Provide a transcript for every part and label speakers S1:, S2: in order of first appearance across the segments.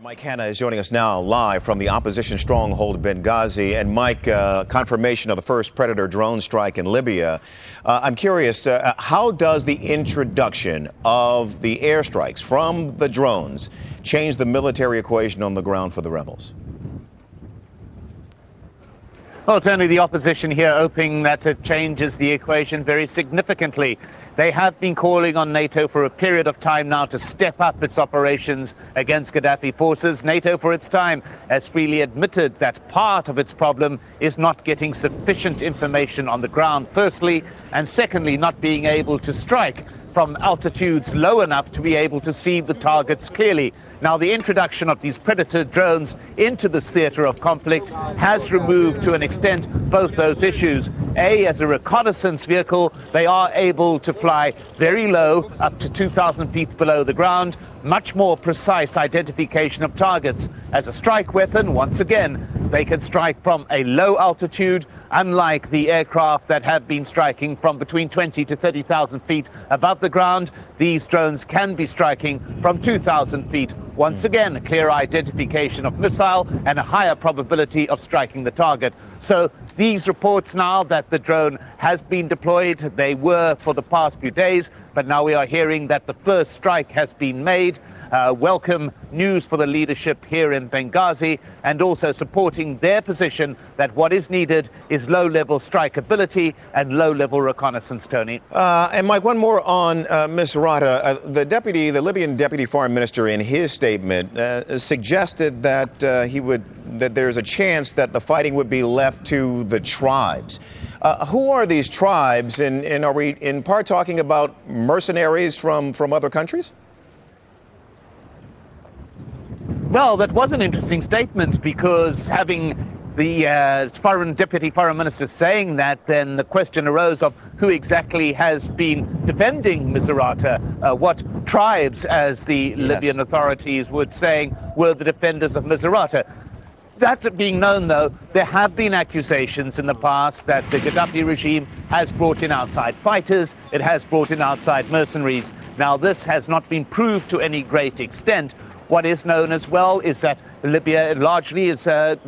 S1: Mike Hanna is joining us now live from the opposition stronghold Benghazi. And Mike, confirmation of the first Predator drone strike in Libya. I'm curious, how does the introduction of the airstrikes from the drones change the military equation on the ground for the rebels?
S2: Well, it's only the opposition here hoping that it changes the equation very significantly. They have been calling on NATO for a period of time now to step up its operations against Gaddafi forces. NATO, for its time, has freely admitted that part of its problem is not getting sufficient information on the ground, firstly, and secondly, not being able to strike from altitudes low enough to be able to see the targets clearly. Now, the introduction of these Predator drones into this theater of conflict has removed, to an extent, both those issues. As a reconnaissance vehicle, they are able to fly very low, up to 2,000 feet below the ground, much more precise identification of targets. As a strike weapon, once again, they can strike from a low altitude, unlike the aircraft that have been striking from between 20 to 30,000 feet above the ground. These drones can be striking from 2,000 feet. Once again, a clear identification of missile and a higher probability of striking the target. So these reports now that the drone has been deployed, they were for the past few days, but now we are hearing that the first strike has been made. Welcome news for the leadership here in Benghazi, and also supporting their position that what is needed is low-level strikeability and low-level reconnaissance, Tony.
S1: And Mike, one more on MISURATA. The Libyan deputy foreign minister, in his statement, suggested that that there's a chance that the fighting would be left to the tribes. Who are these tribes, and are we in part talking about mercenaries from other countries?
S2: Well, that was an interesting statement, because having the deputy foreign minister saying that, then the question arose of who exactly has been defending MISURATA. What tribes, as the Libyan authorities would say, were the defenders of MISURATA. That's being known, though. There have been accusations in the past that the Gaddafi regime has brought in outside fighters, it has brought in outside mercenaries. Now, this has not been proved to any great extent. What is known as well is that Libya largely is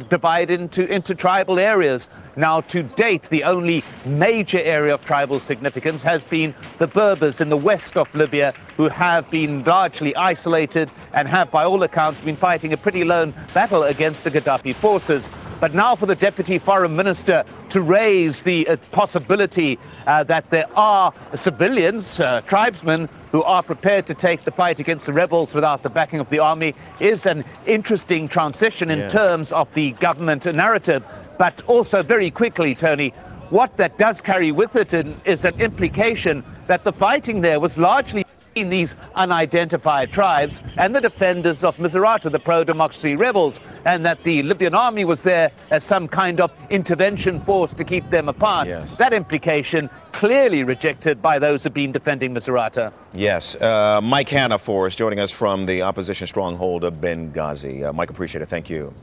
S2: divided into tribal areas. Now, to date, the only major area of tribal significance has been the Berbers in the west of Libya, who have been largely isolated and have, by all accounts, been fighting a pretty lone battle against the Gaddafi forces. But now for the deputy foreign minister to raise the possibility that there are civilians, tribesmen, who are prepared to take the fight against the rebels without the backing of the army is an interesting transition in terms of the government narrative. But also, very quickly, Tony, what that does carry with it is an implication that the fighting there was largely in these unidentified tribes and the defenders of MISURATA, the pro-democracy rebels, and that the Libyan army was there as some kind of intervention force to keep them apart. That implication clearly rejected by those who have been defending MISURATA.
S1: Yes. Mike Hanna for us, joining us from the opposition stronghold of Benghazi. Mike, appreciate it. Thank you.